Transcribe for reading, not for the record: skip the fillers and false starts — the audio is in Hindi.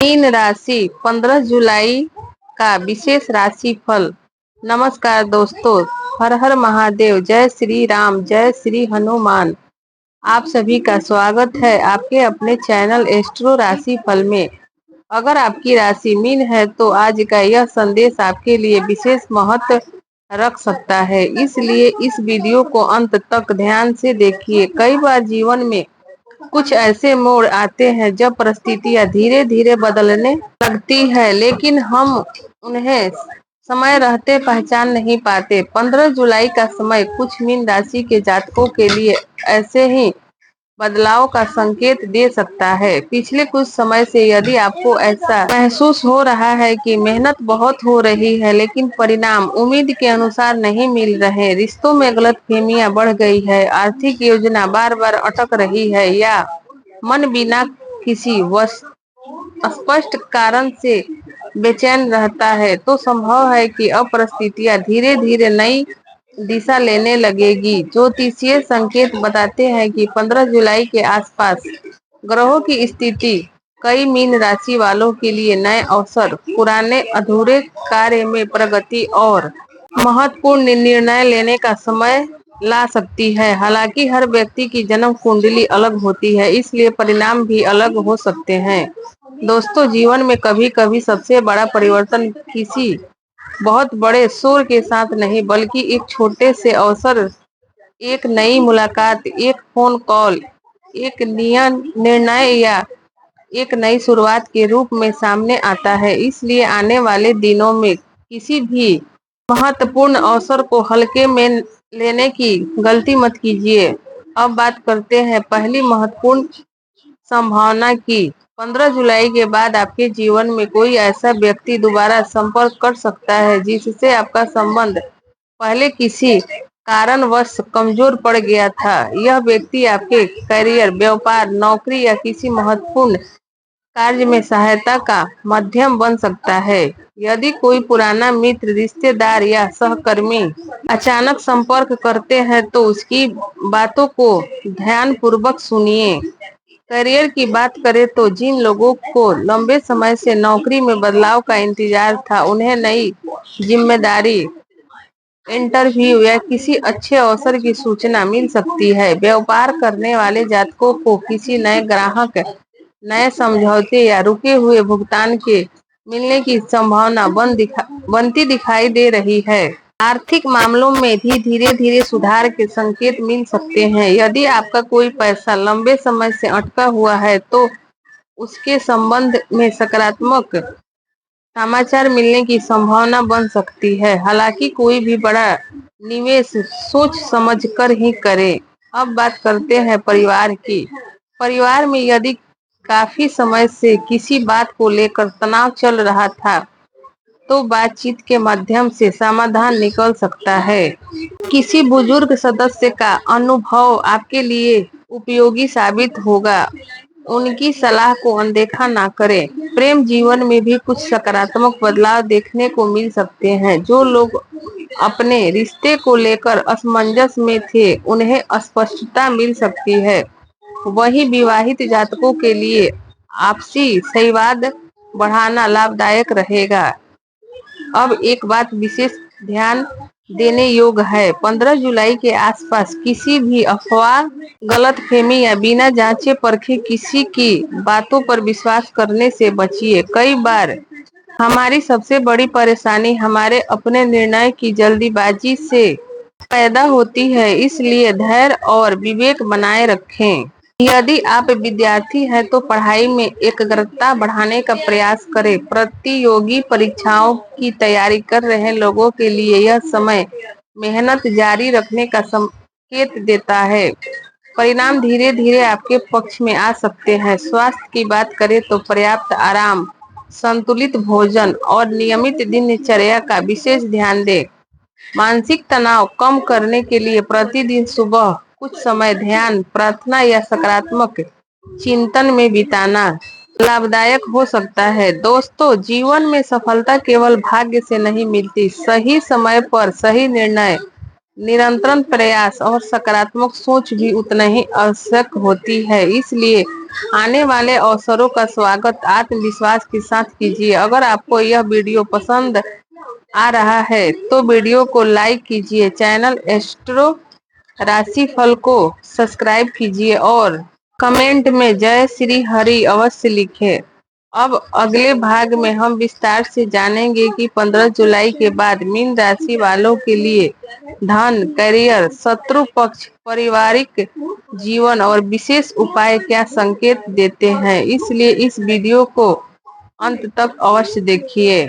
मीन राशि 15 जुलाई का विशेष राशि फल। नमस्कार दोस्तों, हर हर महादेव, जय श्री राम, जय श्री हनुमान। आप सभी का स्वागत है आपके अपने चैनल एस्ट्रो राशि फल में। अगर आपकी राशि मीन है तो आज का यह संदेश आपके लिए विशेष महत्व रख सकता है, इसलिए इस वीडियो को अंत तक ध्यान से देखिए। कई बार जीवन में कुछ ऐसे मोड़ आते हैं जब परिस्थितियां धीरे धीरे बदलने लगती है, लेकिन हम उन्हें समय रहते पहचान नहीं पाते। 15 जुलाई का समय कुछ मीन राशि के जातकों के लिए ऐसे ही बदलाव का संकेत दे सकता है। पिछले कुछ समय से यदि आपको ऐसा महसूस हो रहा है कि मेहनत बहुत हो रही है लेकिन परिणाम उम्मीद के अनुसार नहीं मिल रहे, रिश्तों में गलतफहमियां बढ़ गई है, आर्थिक योजना बार बार अटक रही है या मन बिना किसी स्पष्ट कारण से बेचैन रहता है, तो संभव है कि अब परिस्थितियां धीरे धीरे नई दिशा लेने लगेगी। ज्योतिषीय संकेत बताते हैं कि 15 जुलाई के आसपास ग्रहों की स्थिति कई मीन राशि वालों के लिए नए अवसर, पुराने अधूरे कार्य में प्रगति और महत्वपूर्ण निर्णय लेने का समय ला सकती है। हालांकि हर व्यक्ति की जन्म कुंडली अलग होती है, इसलिए परिणाम भी अलग हो सकते हैं। दोस्तों, जीवन में कभी कभी सबसे बड़ा परिवर्तन किसी बहुत बड़े शोर के साथ नहीं, बल्कि एक छोटे से अवसर, एक नई मुलाकात, एक फोन कॉल, एक निर्णय या एक नई शुरुआत के रूप में सामने आता है। इसलिए आने वाले दिनों में किसी भी महत्वपूर्ण अवसर को हल्के में लेने की गलती मत कीजिए। अब बात करते हैं पहली महत्वपूर्ण संभावना की। 15 जुलाई के बाद आपके जीवन में कोई ऐसा व्यक्ति दोबारा संपर्क कर सकता है जिससे आपका संबंध पहले किसी कारणवश कमजोर पड़ गया था। यह व्यक्ति आपके करियर, व्यापार, नौकरी या किसी महत्वपूर्ण कार्य में सहायता का माध्यम बन सकता है। यदि कोई पुराना मित्र, रिश्तेदार या सहकर्मी अचानक संपर्क करते हैं तो उसकी बातों को ध्यान पूर्वक सुनिए। करियर की बात करें तो जिन लोगों को लंबे समय से नौकरी में बदलाव का इंतजार था, उन्हें नई जिम्मेदारी, इंटरव्यू या किसी अच्छे अवसर की सूचना मिल सकती है। व्यापार करने वाले जातकों को किसी नए ग्राहक, नए समझौते या रुके हुए भुगतान के मिलने की संभावना बनती दिखाई दे रही है। आर्थिक मामलों में भी धीरे धीरे सुधार के संकेत मिल सकते हैं। यदि आपका कोई पैसा लंबे समय से अटका हुआ है तो उसके संबंध में सकारात्मक समाचार मिलने की संभावना बन सकती है। हालांकि कोई भी बड़ा निवेश सोच समझ कर ही करें। अब बात करते हैं परिवार की। परिवार में यदि काफी समय से किसी बात को लेकर तनाव चल रहा था तो बातचीत के माध्यम से समाधान निकल सकता है। किसी बुजुर्ग सदस्य का अनुभव आपके लिए उपयोगी साबित होगा, उनकी सलाह को अनदेखा ना करें। प्रेम जीवन में भी कुछ सकारात्मक बदलाव देखने को मिल सकते हैं। जो लोग अपने रिश्ते को लेकर असमंजस में थे, उन्हें स्पष्टता मिल सकती है। वही विवाहित जातकों के लिए आपसी संवाद बढ़ाना लाभदायक रहेगा। अब एक बात विशेष ध्यान देने योग्य है। 15 जुलाई के आसपास किसी भी अफवाह, गलतफहमी या बिना जांचे परखे किसी की बातों पर विश्वास करने से बचिए। कई बार हमारी सबसे बड़ी परेशानी हमारे अपने निर्णय की जल्दीबाजी से पैदा होती है, इसलिए धैर्य और विवेक बनाए रखें। यदि आप विद्यार्थी हैं तो पढ़ाई में एकाग्रता बढ़ाने का प्रयास करें। प्रतियोगी परीक्षाओं की तैयारी कर रहे लोगों के लिए यह समय मेहनत जारी रखने का संकेत देता है। परिणाम धीरे धीरे आपके पक्ष में आ सकते हैं। स्वास्थ्य की बात करें तो पर्याप्त आराम, संतुलित भोजन और नियमित दिनचर्या का विशेष ध्यान दें। मानसिक तनाव कम करने के लिए प्रतिदिन सुबह कुछ समय ध्यान, प्रार्थना या सकारात्मक चिंतन में बिताना लाभदायक हो सकता है। दोस्तों, जीवन में सफलता केवल भाग्य से नहीं मिलती, सही समय पर सही निर्णय, निरंतर प्रयास और सकारात्मक सोच भी उतना ही आवश्यक होती है। इसलिए आने वाले अवसरों का स्वागत आत्मविश्वास के साथ कीजिए। अगर आपको यह वीडियो पसंद आ रहा है तो वीडियो को लाइक कीजिए, चैनल एस्ट्रो राशिफल को सब्सक्राइब कीजिए और कमेंट में जय श्री हरि अवश्य लिखें। अब अगले भाग में हम विस्तार से जानेंगे कि 15 जुलाई के बाद मीन राशि वालों के लिए धन, करियर, शत्रु पक्ष, पारिवारिक जीवन और विशेष उपाय क्या संकेत देते हैं। इसलिए इस वीडियो को अंत तक अवश्य देखिए।